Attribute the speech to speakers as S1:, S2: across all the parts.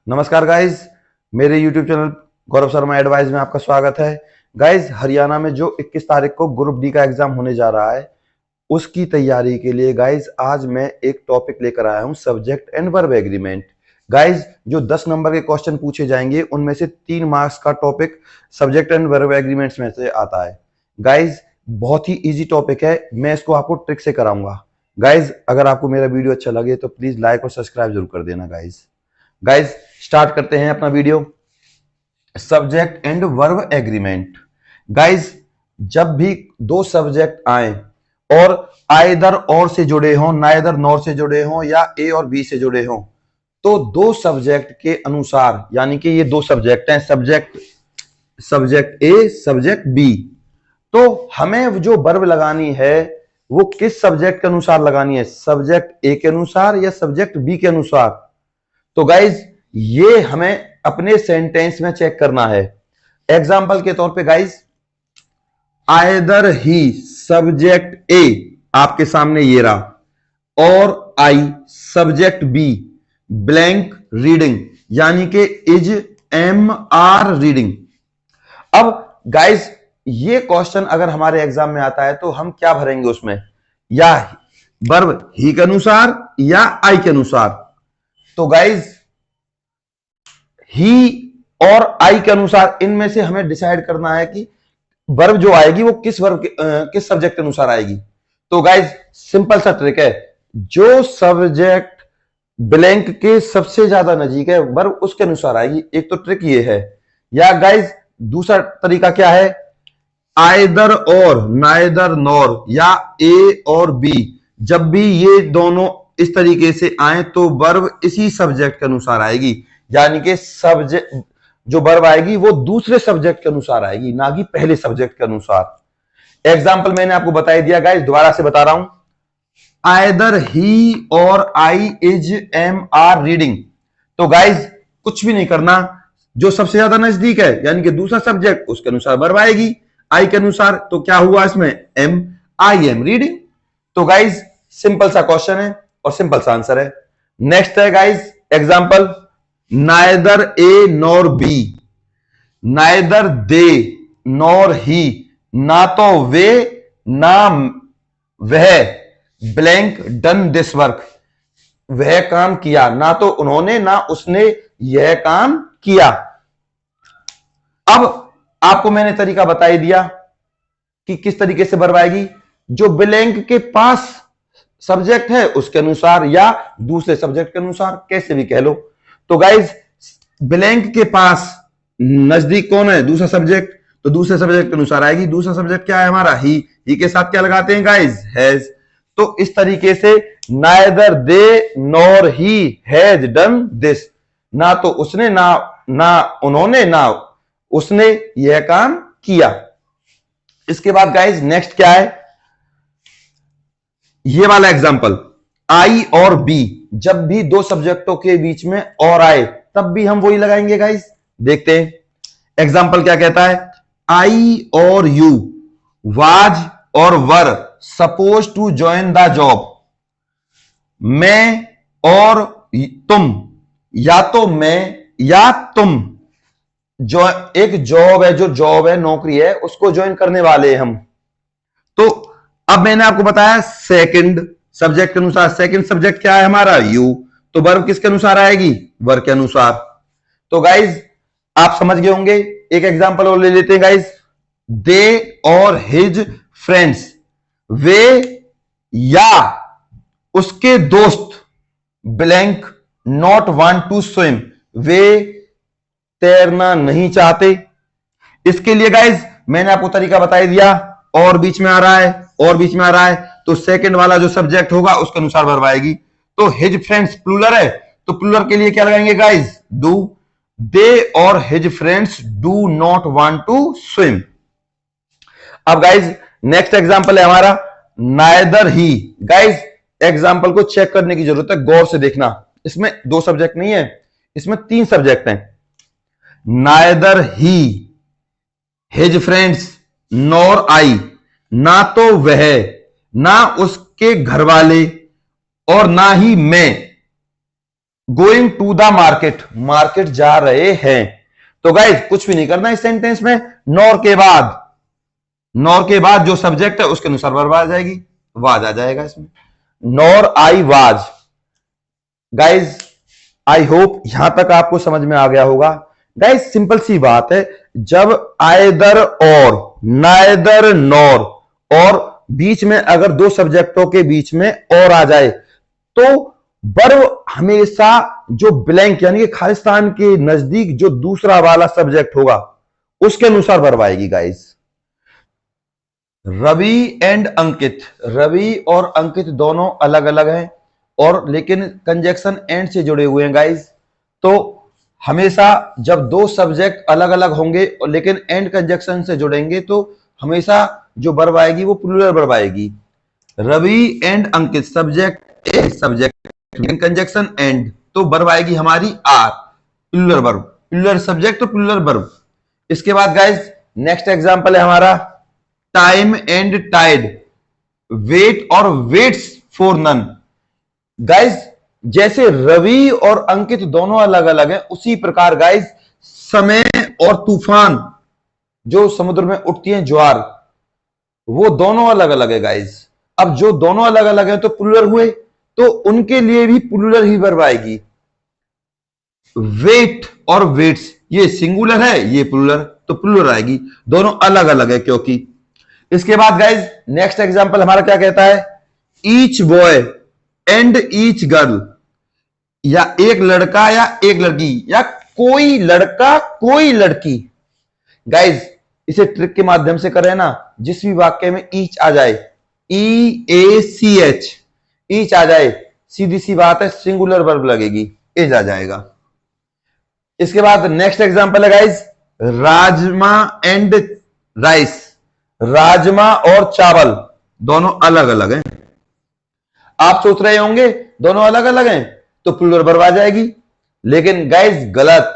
S1: नमस्कार गाइज, मेरे YouTube channel Gaurav Sharma advice में आपका स्वागत है। गाइज, हरियाणा में जो 21 तारीख को ग्रुप डी का एग्जाम होने जा रहा है, उसकी तैयारी के लिए गाइज आज मैं एक टॉपिक लेकर आया हूं, subject and verb agreement. Guys, जो 10 नंबर के क्वेश्चन पूछे जाएंगे उनमें से 3 मार्क्स का topic subject and verb agreements में से आता है। गाइज, बहुत ही इजी टॉपिक है, मैं इसको आपको ट्रिक से कराऊंगा। गाइज, अगर आपको मेरा वीडियो अच्छा लगे तो प्लीज लाइक और सब्सक्राइब जरूर कर देना। गाइज स्टार्ट करते हैं अपना video. Subject and verb agreement. Guys, जब भी दो सब्जेक्ट आए और आइदर और से जुड़े हों, नाइदर नॉर से जुड़े हों या ए और बी से जुड़े हों, तो दो सब्जेक्ट के अनुसार, यानी कि ये दो सब्जेक्ट हैं, सब्जेक्ट ए सब्जेक्ट बी, तो हमें जो वर्ब लगानी है वो किस सब्जेक्ट के अनुसार लगानी है, सब्जेक्ट ए के अनुसार या सब्जेक्ट बी के अनुसार। तो गाइज, ये हमें अपने सेंटेंस में चेक करना है। एग्जाम्पल के तौर पे गाइज, आइदर ही सब्जेक्ट ए आपके सामने ये रहा और I subject B blank reading, यानी कि इज एम आर रीडिंग। अब गाइज, ये क्वेश्चन अगर हमारे एग्जाम में आता है तो हम क्या भरेंगे उसमें, या वर्ब ही के अनुसार या आई के अनुसार। तो गाइज, ही और आई के अनुसार इनमें से हमें डिसाइड करना है कि वर्ब जो आएगी वो किस किस सब्जेक्ट के अनुसार आएगी। तो गाइज, सिंपल सा ट्रिक है, जो सब्जेक्ट ब्लैंक के सबसे ज्यादा नजीक है वर्ब उसके अनुसार आएगी। एक तो ट्रिक ये है। या गाइज, दूसरा तरीका क्या है, आइदर और, नाइदर नॉर या ए और बी, जब भी ये दोनों इस तरीके से आए तो वर्ब इसी सब्जेक्ट के अनुसार आएगी, यानी कि सब्जेक्ट जो वर्ब आएगी वो दूसरे सब्जेक्ट के अनुसार आएगी, ना कि पहले सब्जेक्ट के अनुसार। एग्जाम्पल मैंने आपको बता दिया गाइस, दोबारा से बता रहा हूं। आइदर ही और I is M R reading. तो गाइस, कुछ भी नहीं करना, जो सबसे ज्यादा नजदीक है यानी कि दूसरा सब्जेक्ट, उसके अनुसार वर्ब आएगी। आई के अनुसार तो क्या हुआ इसमें, एम, आई एम रीडिंग। तो गाइस, सिंपल सा क्वेश्चन है और सिंपल सा आंसर है। नेक्स्ट है guys example, neither A nor B, neither they nor he, ना तो वे ना वह ब्लैंक डन दिस वर्क, वह काम किया, ना तो उन्होंने ना उसने यह काम किया। अब आपको मैंने तरीका बता ही दिया कि किस तरीके से वर्ब आएगी, जो ब्लैंक के पास सब्जेक्ट है उसके अनुसार या दूसरे सब्जेक्ट के अनुसार, कैसे भी कह लो। तो गाइज, ब्लैंक के पास नजदीक कौन है, दूसरा सब्जेक्ट, तो दूसरे सब्जेक्ट के अनुसार आएगी। दूसरा सब्जेक्ट क्या है हमारा, ही के साथ क्या लगाते हैं गाइज, हैज। तो इस तरीके से neither they nor he has done this, ना तो उसने ना उन्होंने ना उसने यह काम किया। इसके बाद गाइज नेक्स्ट क्या है, ये वाला एग्जांपल, आई और बी, जब भी दो सब्जेक्टों के बीच में और आए तब भी हम वही लगाएंगे गाइज। देखते हैं एग्जांपल क्या कहता है, आई और you was or were suppose to join the job. मैं और तुम, या तो मैं या तुम, जो एक जॉब है, जो जॉब है, नौकरी है, उसको ज्वाइन करने वाले हैं हम। तो अब मैंने आपको बताया सेकंड सब्जेक्ट के अनुसार, सेकंड सब्जेक्ट क्या है हमारा, यू, तो वर्ब किसके अनुसार आएगी, वर्ब के अनुसार। तो गाइज, आप समझ गए होंगे। एक एग्जांपल और ले लेते हैं गाइज, दे और हिज फ्रेंड्स, वे या उसके दोस्त blank not want to swim, वे तैरना नहीं चाहते। इसके लिए गाइज मैंने आपको तरीका बता दिया, और बीच में आ रहा है, और बीच में आ रहा है, तो सेकंड वाला जो सब्जेक्ट होगा उसके अनुसार वर्ब आएगी। तो हिज फ्रेंड्स प्लूरल है, तो प्लूरल के लिए क्या लगाएंगे गाइज, डू। दे और his friends do not want to swim. अब गाइज नेक्स्ट एग्जांपल है हमारा, नाइदर ही। गाइज, एग्जांपल को चेक करने की जरूरत है, गौर से देखना, इसमें दो सब्जेक्ट नहीं है, इसमें 3 सब्जेक्ट हैं। Neither he his friends nor I, ना तो वह ना उसके घर वाले और ना ही मैं going to the market, market जा रहे हैं। तो गाइज कुछ भी नहीं करना इस सेंटेंस में, नॉर के बाद जो सब्जेक्ट है उसके अनुसार वर्ब आ जाएगी, वाज आ जाएगा इसमें, nor I was. Guys I hope यहां तक आपको समझ में आ गया होगा। गाइज सिंपल सी बात है, जब आइदर और, नाइदर नॉर, और बीच में अगर दो सब्जेक्टों के बीच में और आ जाए तो वर्ब हमेशा जो ब्लैंक यानी कि खालिस्तान के नजदीक जो दूसरा वाला सब्जेक्ट होगा उसके अनुसार वर्ब आएगी। गाइज रवि एंड अंकित, रवि और अंकित दोनों अलग अलग हैं और लेकिन कंजक्शन एंड से जुड़े हुए हैं। गाइज तो हमेशा जब दो सब्जेक्ट अलग अलग होंगे और लेकिन एंड कंजक्शन से जुड़ेंगे तो हमेशा जो वर्ब आएगी वो प्लूरल वर्ब आएगी। Ravi and Ankit, subject a subject conjunction and, तो वर्ब आएगी हमारी are, plural verb, plural subject तो प्लूरल वर्ब। इसके बाद गाइज नेक्स्ट एग्जांपल है हमारा टाइम एंड टाइड, वेट और वेट्स फॉर नन। गाइज जैसे रवि और अंकित दोनों अलग अलग हैं उसी प्रकार गाइज समय और तूफान जो समुद्र में उठती हैं ज्वार, वो दोनों अलग अलग है। गाइज अब जो दोनों अलग अलग हैं तो प्लूरल हुए तो उनके लिए भी प्लूरल ही वर्ब आएगी। वेट और वेट्स ये सिंगुलर है, ये प्लूरल, तो प्लूरल आएगी, दोनों अलग अलग है क्योंकि। इसके बाद गाइज नेक्स्ट एग्जांपल हमारा क्या कहता है, each boy and each girl, या एक लड़का या एक लड़की, या कोई लड़का कोई लड़की। गाइज इसे ट्रिक के माध्यम से करें ना, जिस भी वाक्य में ईच आ जाए, EACH, ईच आ जाए, सीधी सी बात है सिंगुलर वर्ब लगेगी, एज आ जाएगा। इसके बाद नेक्स्ट एग्जांपल है guys rajma and rice, rajma और चावल दोनों अलग अलग हैं। आप सोच रहे होंगे दोनों अलग अलग हैं तो प्लूरल वर्ब आ जाएगी, लेकिन गाइज गलत।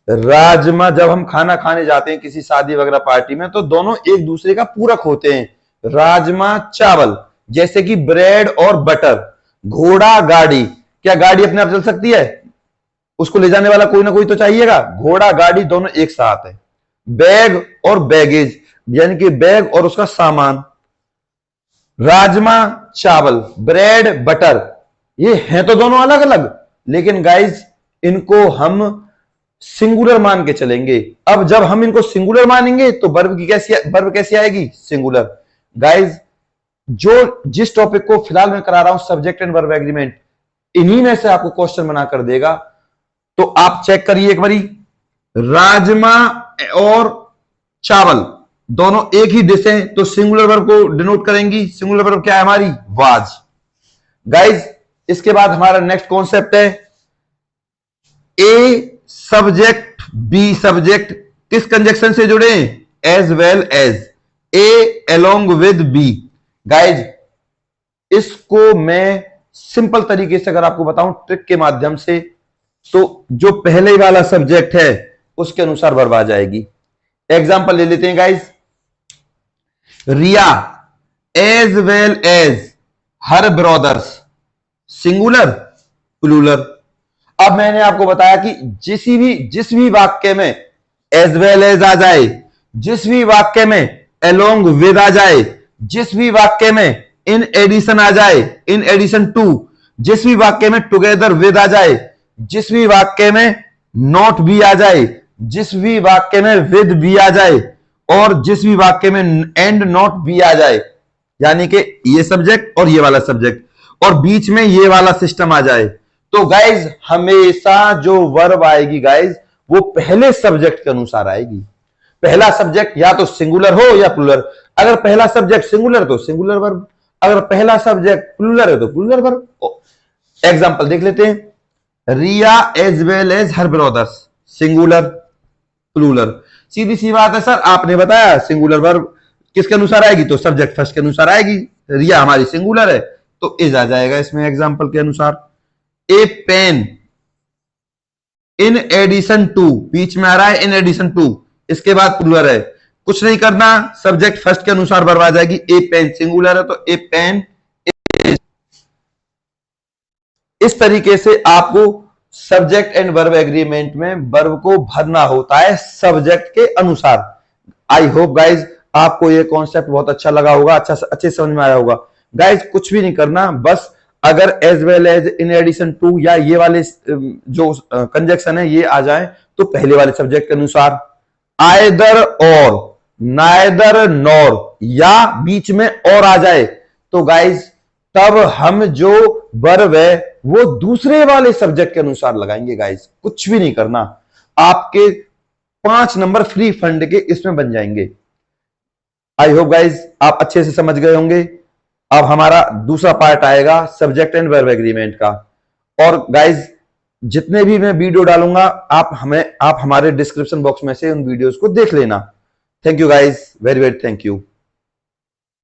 S1: राजमा जब हम खाना खाने जाते हैं किसी शादी वगैरह पार्टी में तो दोनों एक दूसरे का पूरक होते हैं, राजमा चावल। जैसे कि ब्रेड और बटर, घोड़ा गाड़ी, क्या गाड़ी अपने आप चल सकती है, उसको ले जाने वाला कोई ना कोई तो चाहिएगा, घोड़ा गाड़ी दोनों एक साथ है। बैग और बैगेज यानी कि बैग और उसका सामान, राजमा चावल, ब्रेड बटर, ये हैं तो दोनों अलग अलग, लेकिन गाइज इनको हम सिंगुलर मान के चलेंगे। अब जब हम इनको सिंगुलर मानेंगे तो वर्ब कैसी आएगी, सिंगुलर। गाइज जो जिस टॉपिक को फिलहाल मैं करा रहा हूं सब्जेक्ट एंड वर्ब एग्रीमेंट, इन्हीं में से आपको क्वेश्चन बनाकर देगा, तो आप चेक करिए एक बारी। राजमा और चावल दोनों एक ही डिश है तो सिंगुलर वर्ब को डिनोट करेंगी, सिंगुलर वर्ब क्या है हमारी, वाज। गाइज इसके बाद हमारा नेक्स्ट कॉन्सेप्ट है ए सब्जेक्ट बी सब्जेक्ट, किस कंजक्शन से जुड़े, as well as, A along with B. Guys इसको मैं सिंपल तरीके से अगर आपको बताऊं ट्रिक के माध्यम से, तो जो पहले वाला सब्जेक्ट है उसके अनुसार वर्ब आ जाएगी। एग्जांपल ले लेते हैं गाइज, रिया एज वेल एज हर ब्रदर्स, सिंगुलर प्लूरल। अब मैंने आपको बताया कि जिस भी वाक्य में एज वेल एज आ जाए, जिस भी वाक्य में अलोंग विद आ जाए, जिस भी वाक्य में इन एडिशन आ जाए, इन एडिशन टू, जिस भी वाक्य में टुगेदर विद आ जाए, जिस भी वाक्य में नॉट भी आ जाए, जिस भी वाक्य में विद भी आ जाए, और जिस भी वाक्य में एंड नॉट भी आ जाए, यानी कि ये सब्जेक्ट और ये वाला सब्जेक्ट और बीच में ये वाला सिस्टम आ जाए, तो गाइज हमेशा जो वर्ब आएगी गाइज वो पहले सब्जेक्ट के अनुसार आएगी। पहला सब्जेक्ट या तो सिंगुलर हो या प्लूरल। अगर पहला सब्जेक्ट सिंगुलर तो सिंगुलर वर्ब, अगर पहला सब्जेक्ट प्लूरल है तो प्लूरल वर्ब। एग्जांपल देख लेते हैं, रिया एज वेल एज हर ब्रदर्स, सिंगुलर प्लूरल। सीधी सी बात है सर, आपने बताया सिंगुलर वर्ब किसके अनुसार आएगी, तो सब्जेक्ट फर्स्ट के अनुसार आएगी। रिया हमारी सिंगुलर है तो इज आ जाएगा इसमें एग्जांपल के अनुसार। ए पेन इन एडिशन टू, बीच में आ रहा है इन एडिशन टू, इसके बाद प्लूरल है, कुछ नहीं करना, सब्जेक्ट फर्स्ट के अनुसार वर्ब आ जाएगी। ए पेन सिंगुलर है तो ए पेन। इस तरीके से आपको सब्जेक्ट एंड वर्ब एग्रीमेंट में वर्ब को भरना होता है सब्जेक्ट के अनुसार। आई होप गाइज आपको ये कॉन्सेप्ट बहुत अच्छा लगा होगा, अच्छे समझ में आया होगा। गाइज कुछ भी नहीं करना, बस अगर as well as, in addition to या ये वाले जो कंजक्शन है ये आ जाए तो पहले वाले सब्जेक्ट के अनुसार, आइदर और, नाइदर नॉर या बीच में और आ जाए तो गाइज तब हम जो वर्ब है वो दूसरे वाले सब्जेक्ट के अनुसार लगाएंगे। गाइज कुछ भी नहीं करना, आपके 5 नंबर फ्री फंड के इसमें बन जाएंगे। आई होप गाइज आप अच्छे से समझ गए होंगे। अब हमारा दूसरा पार्ट आएगा सब्जेक्ट एंड वर्ब एग्रीमेंट का। और गाइज जितने भी मैं वीडियो डालूंगा आप हमारे डिस्क्रिप्शन बॉक्स में से उन वीडियोस को देख लेना। Thank you guys, very very thank you.